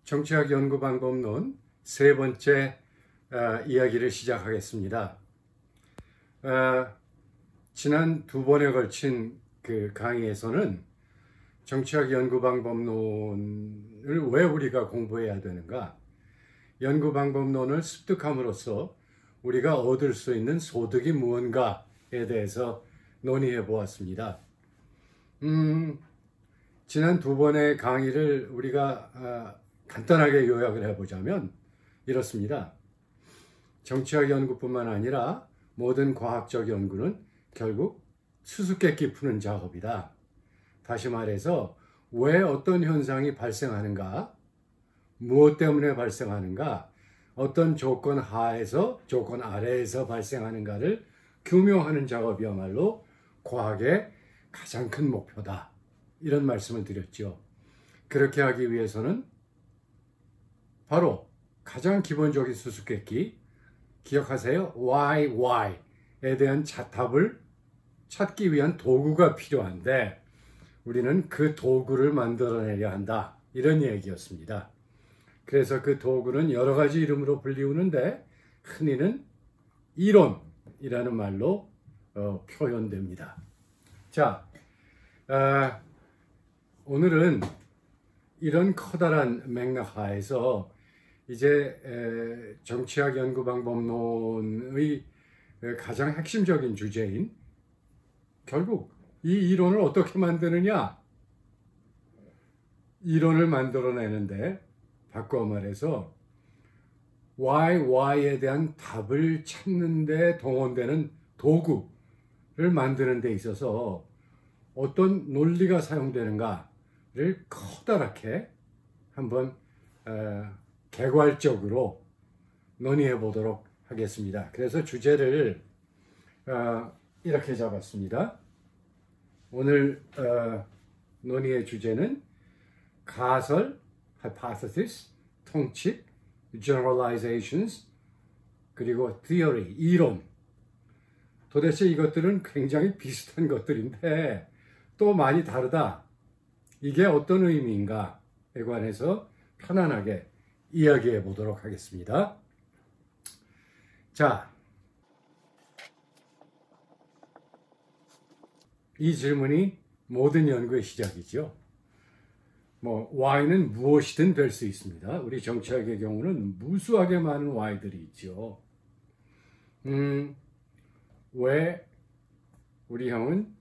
정치학 연구 방법론 세 번째 이야기를 시작하겠습니다. 지난 두 번에 걸친 그 강의에서는 정치학 연구 방법론을 왜 우리가 공부해야 되는가, 연구 방법론을 습득함으로써 우리가 얻을 수 있는 소득이 무언가에 대해서 논의해 보았습니다. 지난 두 번의 강의를 우리가 간단하게 요약을 해보자면 이렇습니다. 정치학 연구뿐만 아니라 모든 과학적 연구는 결국 수수께끼 푸는 작업이다. 다시 말해서 왜 어떤 현상이 발생하는가, 무엇 때문에 발생하는가, 어떤 조건 하에서 조건 아래에서 발생하는가를 규명하는 작업이야말로 과학의 가장 큰 목표다. 이런 말씀을 드렸죠. 그렇게 하기 위해서는 바로 가장 기본적인 수수께끼, 기억하세요? why에 대한 답을 찾기 위한 도구가 필요한데 우리는 그 도구를 만들어내려 한다. 이런 얘기였습니다. 그래서 그 도구는 여러 가지 이름으로 불리우는데 흔히는 이론이라는 말로 표현됩니다. 자, 오늘은 이런 커다란 맥락 하에서 이제 정치학 연구 방법론의 가장 핵심적인 주제인 결국 이 이론을 어떻게 만드느냐, 이론을 만들어내는데 바꿔 말해서 why에 대한 답을 찾는 데 동원되는 도구를 만드는 데 있어서 어떤 논리가 사용되는가를 커다랗게 한번 개괄적으로 논의해 보도록 하겠습니다. 그래서 주제를 이렇게 잡았습니다. 오늘 논의의 주제는 가설, hypothesis, 통칙, generalizations, 그리고 theory, 이론. 도대체 이것들은 굉장히 비슷한 것들인데 또 많이 다르다. 이게 어떤 의미인가에 관해서 편안하게 이야기해 보도록 하겠습니다. 자, 이 질문이 모든 연구의 시작이죠. Y는 무엇이든 될 수 있습니다. 우리 정치학의 경우는 무수하게 많은 Y들이 있죠. 왜 우리 형은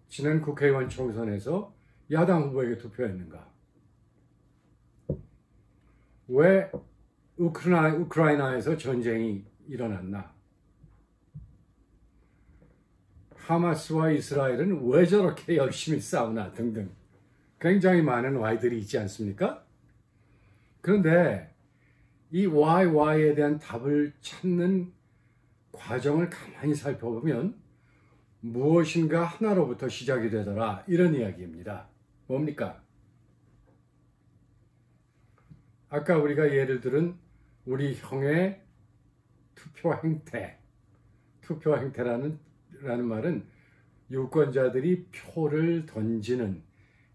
지난 국회의원 총선에서 야당 후보에게 투표했는가? 왜 우크라이나에서 전쟁이 일어났나? 하마스와 이스라엘은 왜 저렇게 열심히 싸우나? 등등 굉장히 많은 Y들이 있지 않습니까? 그런데 이 Y에 대한 답을 찾는 과정을 가만히 살펴보면 무엇인가 하나로부터 시작이 되더라, 이런 이야기입니다. 뭡니까? 아까 우리가 예를 들은 우리 형의 투표 행태라는 말은 유권자들이 표를 던지는,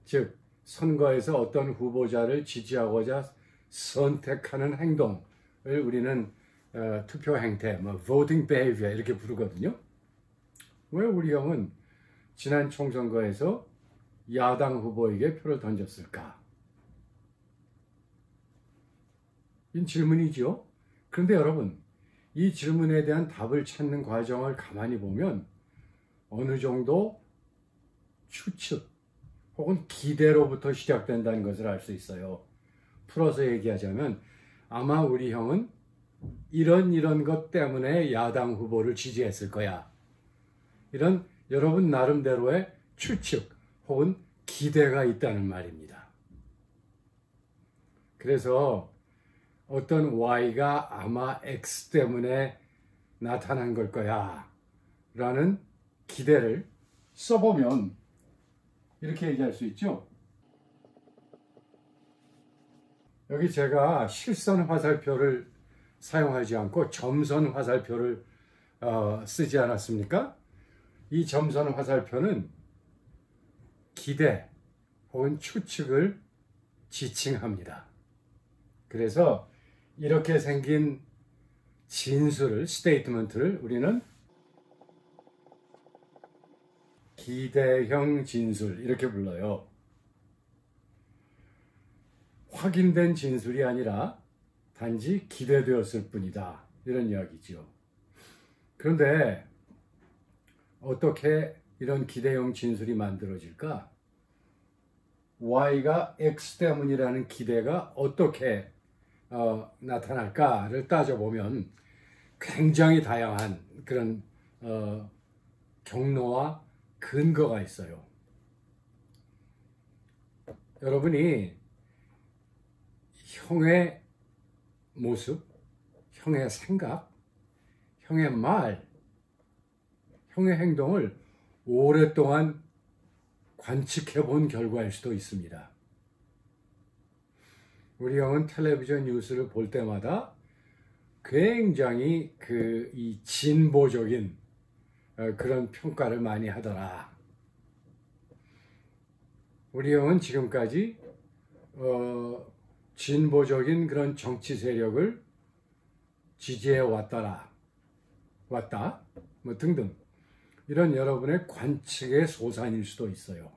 즉 선거에서 어떤 후보자를 지지하고자 선택하는 행동을 우리는 투표 행태, voting behavior 이렇게 부르거든요. 왜 우리 형은 지난 총선거에서 야당 후보에게 표를 던졌을까? 이 질문이죠. 그런데 여러분, 이 질문에 대한 답을 찾는 과정을 가만히 보면 어느 정도 추측 혹은 기대로부터 시작된다는 것을 알 수 있어요. 풀어서 얘기하자면 아마 우리 형은 이런 것 때문에 야당 후보를 지지했을 거야. 이런 여러분 나름대로의 추측 혹은 기대가 있다는 말입니다. 그래서 어떤 Y가 아마 X 때문에 나타난 걸 거야 라는 기대를 써보면 이렇게 얘기할 수 있죠. 여기 제가 실선 화살표를 사용하지 않고 점선 화살표를 쓰지 않았습니까? 이 점선 화살표는 기대 혹은 추측을 지칭합니다. 그래서 이렇게 생긴 진술을, 스테이트먼트를 우리는 기대형 진술 이렇게 불러요. 확인된 진술이 아니라 단지 기대되었을 뿐이다, 이런 이야기죠. 그런데 어떻게 이런 기대형 진술이 만들어질까? Y가 X 때문이라는 기대가 어떻게 나타날까를 따져보면 굉장히 다양한 그런 경로와 근거가 있어요. 여러분이 형의 모습, 형의 생각, 형의 말, 형의 행동을 오랫동안 관측해 본 결과일 수도 있습니다. 우리 형은 텔레비전 뉴스를 볼 때마다 굉장히 이 진보적인 그런 평가를 많이 하더라. 우리 형은 지금까지 진보적인 그런 정치 세력을 지지해 왔다, 뭐 등등 이런 여러분의 관측의 소산일 수도 있어요.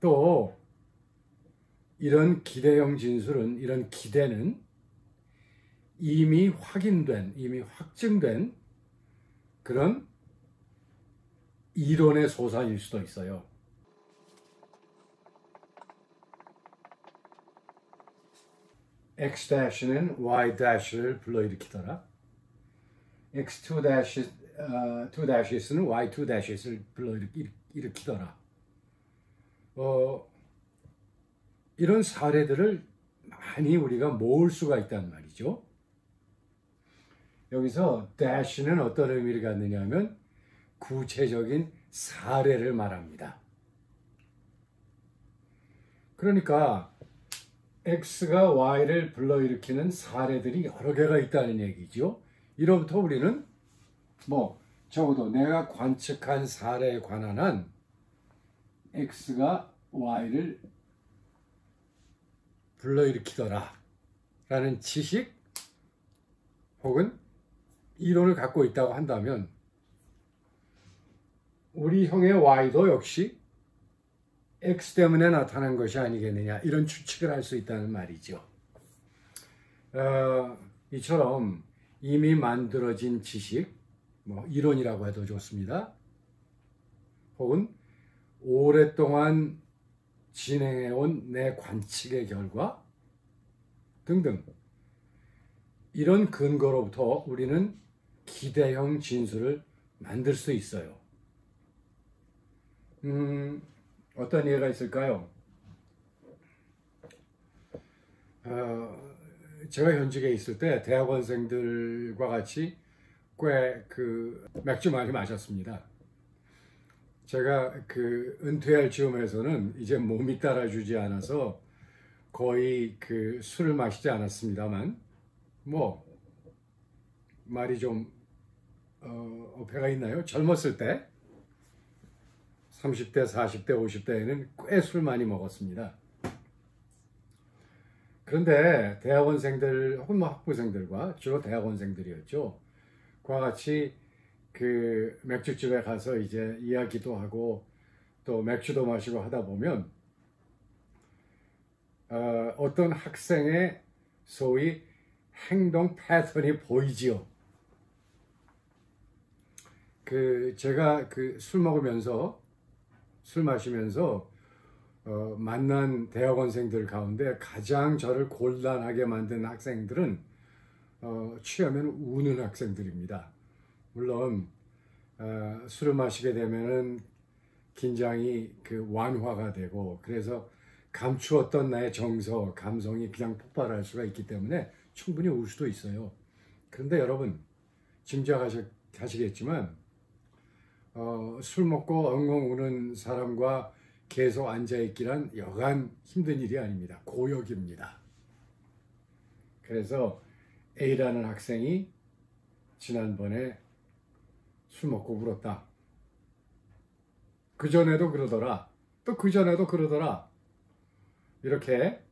또 이런 기대형 진술은, 이런 기대는 이미 확인된, 이미 확증된 그런 이론의 소산일 수도 있어요. X-는 Y-를 불러일으키더라. X2-2-는 Y2-를 불러일으키더라. 이런 사례들을 많이 우리가 모을 수가 있단 말이죠. 여기서 dash는 어떤 의미를 갖느냐 하면 구체적인 사례를 말합니다. 그러니까 X가 Y를 불러일으키는 사례들이 여러 개가 있다는 얘기죠. 이로부터 우리는 적어도 내가 관측한 사례에 관한 한 X가 Y를 불러일으키더라 라는 지식 혹은 이론을 갖고 있다고 한다면 우리 형의 Y도 역시 X 때문에 나타난 것이 아니겠느냐, 이런 추측을 할 수 있다는 말이죠. 이처럼 이미 만들어진 지식, 이론이라고 해도 좋습니다. 혹은 오랫동안 진행해온 내 관측의 결과 등등 이런 근거로부터 우리는 기대형 진술을 만들 수 있어요. 어떤 예가 있을까요? 제가 현직에 있을 때 대학원생들과 같이 꽤 맥주 많이 마셨습니다. 제가 은퇴할 즈음에서는 이제 몸이 따라주지 않아서 거의 술을 마시지 않았습니다만, 말이 좀 어폐가 있나요? 젊었을 때 30대, 40대, 50대에는 꽤 술 많이 먹었습니다. 그런데 대학원생들 혹은 학부생들과, 주로 대학원생들이었죠, 과 같이 맥주집에 가서 이제 이야기도 하고 또 맥주도 마시고 하다 보면 어떤 학생의 소위 행동 패턴이 보이지요. 제가 술 마시면서 만난 대학원생들 가운데 가장 저를 곤란하게 만든 학생들은 취하면 우는 학생들입니다. 물론 술을 마시게 되면은 긴장이 완화가 되고, 그래서 감추었던 나의 정서, 감성이 그냥 폭발할 수가 있기 때문에 충분히 울 수도 있어요. 그런데 여러분 짐작하시겠지만 술 먹고 엉엉 우는 사람과 계속 앉아있기란 여간 힘든 일이 아닙니다. 고역입니다. 그래서 A라는 학생이 지난번에 술 먹고 울었다. 그전에도 그러더라. 또 그전에도 그러더라. 이렇게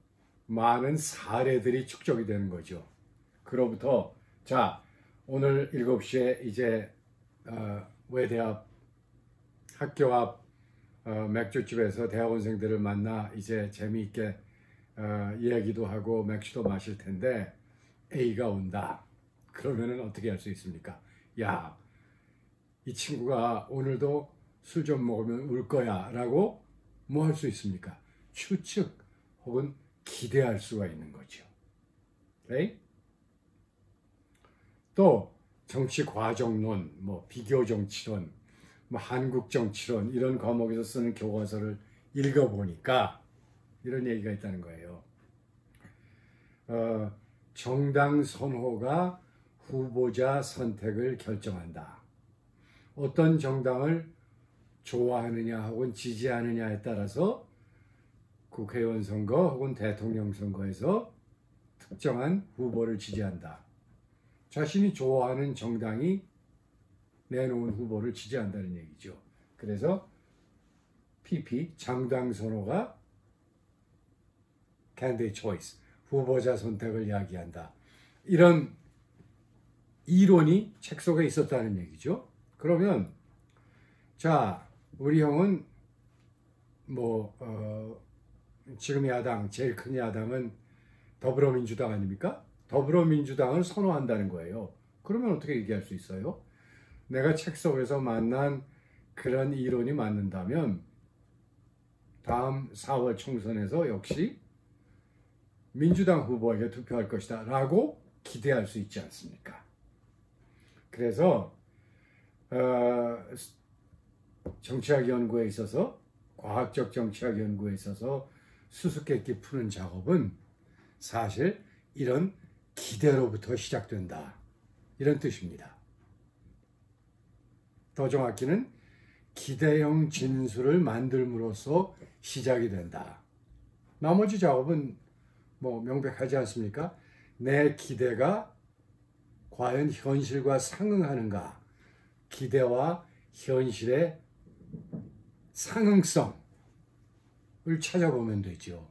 많은 사례들이 축적이 되는 거죠. 그로부터 자, 오늘 7시에 이제 외대 앞 학교 앞 맥주집에서 대학원생들을 만나 이제 재미있게 이야기도 하고 맥주도 마실 텐데 A가 온다. 그러면은 어떻게 할 수 있습니까? 야, 이 친구가 오늘도 술 좀 먹으면 울 거야 라고 뭐 할 수 있습니까? 추측 혹은 기대할 수가 있는 거죠. 오케이? 또 정치 과정론, 뭐 비교 정치론, 뭐 한국 정치론 이런 과목에서 쓰는 교과서를 읽어보니까 이런 얘기가 있다는 거예요. 정당 선호가 후보자 선택을 결정한다. 어떤 정당을 좋아하느냐 혹은 지지하느냐에 따라서 국회의원 선거 혹은 대통령 선거에서 특정한 후보를 지지한다. 자신이 좋아하는 정당이 내놓은 후보를 지지한다는 얘기죠. 그래서 PP, 정당 선호가 candidate choice, 후보자 선택을 이야기한다. 이런 이론이 책 속에 있었다는 얘기죠. 그러면 자, 우리 형은 지금 야당, 제일 큰 야당은 더불어민주당 아닙니까? 더불어민주당을 선호한다는 거예요. 그러면 어떻게 얘기할 수 있어요? 내가 책 속에서 만난 그런 이론이 맞는다면 다음 4월 총선에서 역시 민주당 후보에게 투표할 것이다 라고 기대할 수 있지 않습니까? 그래서 정치학 연구에 있어서, 과학적 정치학 연구에 있어서 수수께끼 푸는 작업은 사실 이런 기대로부터 시작된다. 이런 뜻입니다. 더 정확히는 기대형 진술을 만들므로써 시작이 된다. 나머지 작업은 명백하지 않습니까? 내 기대가 과연 현실과 상응하는가? 기대와 현실의 상응성을 찾아보면 되죠.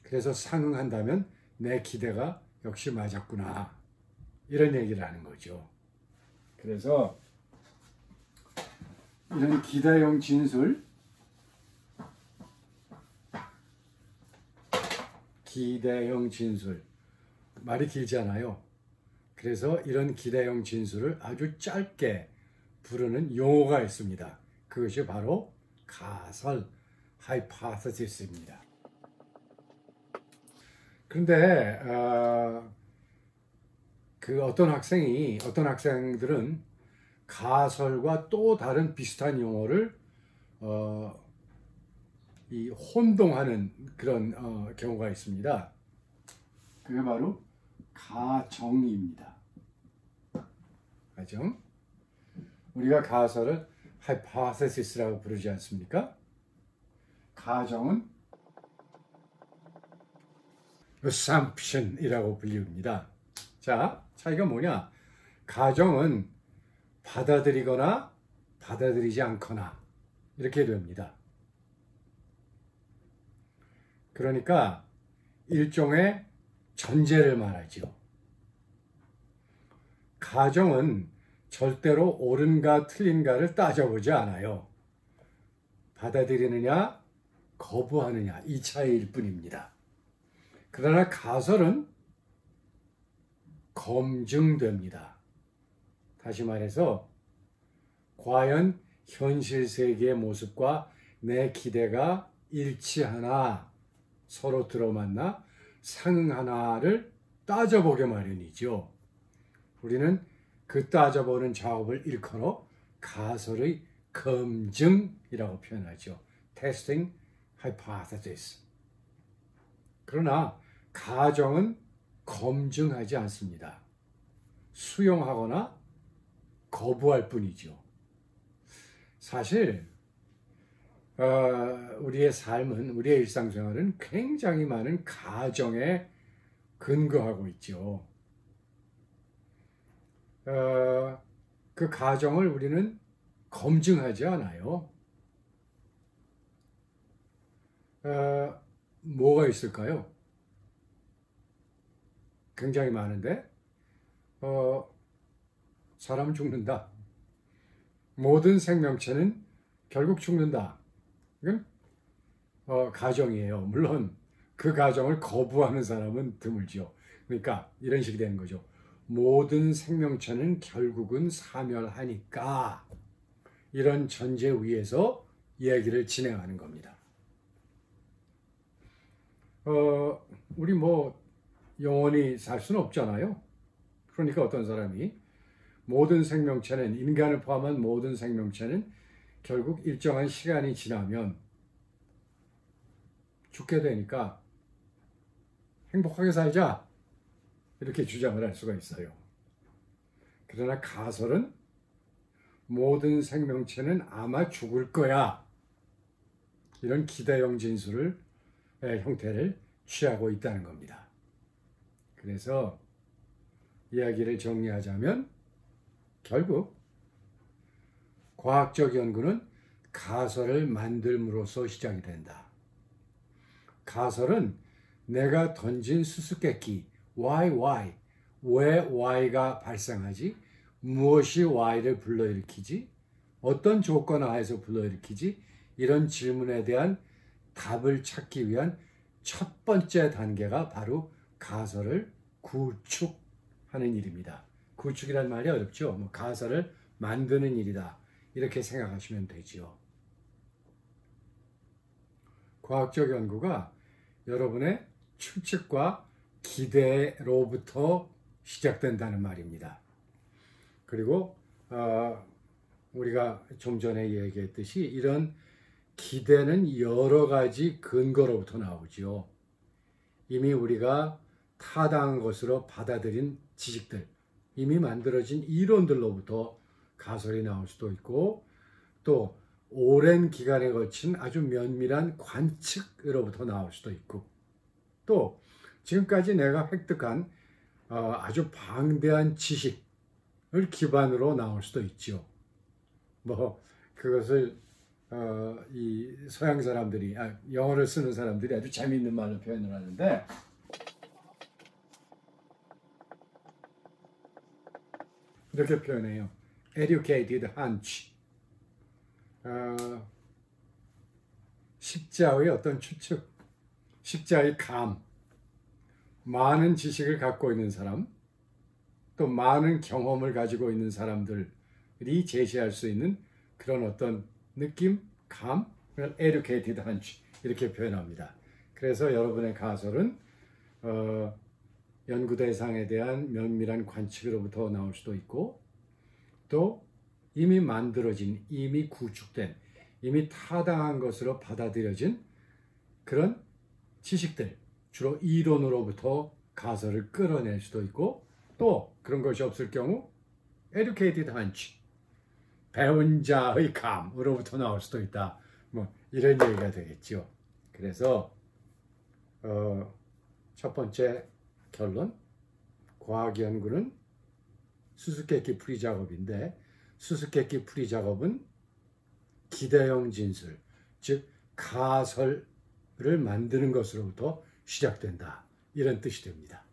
그래서 상응한다면 내 기대가 역시 맞았구나. 이런 얘기를 하는 거죠. 그래서 이런 기대형 진술, 말이 길잖아요. 그래서 이런 기대형 진술을 아주 짧게 부르는 용어가 있습니다. 그것이 바로 가설, hypothesis입니다. 그런데 어떤 학생들은 가설과 또 다른 비슷한 용어를 혼동하는 그런 경우가 있습니다. 그게 바로 가정입니다. 가정. 우리가 가설을 hypothesis라고 부르지 않습니까? 가정은 assumption이라고 불립니다. 자, 차이가 뭐냐? 가정은 받아들이거나 받아들이지 않거나 이렇게 됩니다. 그러니까 일종의 전제를 말하죠. 가정은 절대로 옳은가 틀린가를 따져보지 않아요. 받아들이느냐 거부하느냐 이 차이일 뿐입니다. 그러나 가설은 검증됩니다. 다시 말해서 과연 현실 세계의 모습과 내 기대가 일치하나, 서로 들어맞나, 상응하나를 따져보게 마련이죠. 우리는 그 따져보는 작업을 일컬어 가설의 검증이라고 표현하죠. Testing hypothesis. 그러나 가정은 검증하지 않습니다. 수용하거나 거부할 뿐이죠. 사실 우리의 삶은, 우리의 일상생활은 굉장히 많은 가정에 근거하고 있죠. 그 가정을 우리는 검증하지 않아요. 뭐가 있을까요? 굉장히 많은데 사람은 죽는다. 모든 생명체는 결국 죽는다. 이건 가정이에요. 물론 그 가정을 거부하는 사람은 드물죠. 그러니까 이런 식이 되는 거죠. 모든 생명체는 결국은 사멸하니까, 이런 전제 위에서 이야기를 진행하는 겁니다. 우리 영원히 살 수는 없잖아요. 그러니까 어떤 사람이 모든 생명체는, 인간을 포함한 모든 생명체는 결국 일정한 시간이 지나면 죽게 되니까 행복하게 살자, 이렇게 주장을 할 수가 있어요. 그러나 가설은 모든 생명체는 아마 죽을 거야, 이런 기대형 진술의 형태를 취하고 있다는 겁니다. 그래서 이야기를 정리하자면 결국 과학적 연구는 가설을 만들므로써 시작이 된다. 가설은 내가 던진 수수께끼 why, 왜 Y가 발생하지? 무엇이 Y를 불러일으키지? 어떤 조건 하에서 불러일으키지? 이런 질문에 대한 답을 찾기 위한 첫 번째 단계가 바로 가설을 구축하는 일입니다. 구축이란 말이 어렵죠. 가설을 만드는 일이다, 이렇게 생각하시면 되지요. 과학적 연구가 여러분의 추측과 기대로부터 시작된다는 말입니다. 그리고 우리가 좀 전에 얘기했듯이 이런 기대는 여러 가지 근거로부터 나오지요. 이미 우리가 타당한 것으로 받아들인 지식들, 이미 만들어진 이론들로부터 가설이 나올 수도 있고, 또 오랜 기간에 걸친 아주 면밀한 관측으로부터 나올 수도 있고, 또 지금까지 내가 획득한 아주 방대한 지식을 기반으로 나올 수도 있죠. 그것을 이 서양 사람들이, 영어를 쓰는 사람들이 아주 재미있는 말로 표현을 하는데, 이렇게 표현해요. Educated hunch. 식자의 어떤 추측, 식자의 감, 많은 지식을 갖고 있는 사람, 또 많은 경험을 가지고 있는 사람들이 제시할 수 있는 그런 어떤 느낌, 감, educated hunch, 이렇게 표현합니다. 그래서 여러분의 가설은 연구 대상에 대한 면밀한 관측으로부터 나올 수도 있고, 또 이미 만들어진, 이미 구축된, 이미 타당한 것으로 받아들여진 그런 지식들, 주로 이론으로부터 가설을 끌어낼 수도 있고, 또 그런 것이 없을 경우 educated hunch, 배운 자의 감으로부터 나올 수도 있다. 이런 얘기가 되겠죠. 그래서 첫 번째 결론, 과학 연구는 수수께끼 풀이 작업인데, 수수께끼 풀이 작업은 기대형 진술, 즉 가설을 만드는 것으로부터 시작된다, 이런 뜻이 됩니다.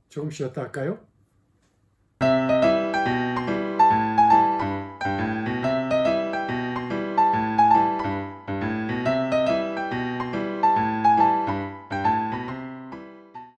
조금 쉬었다 할까요?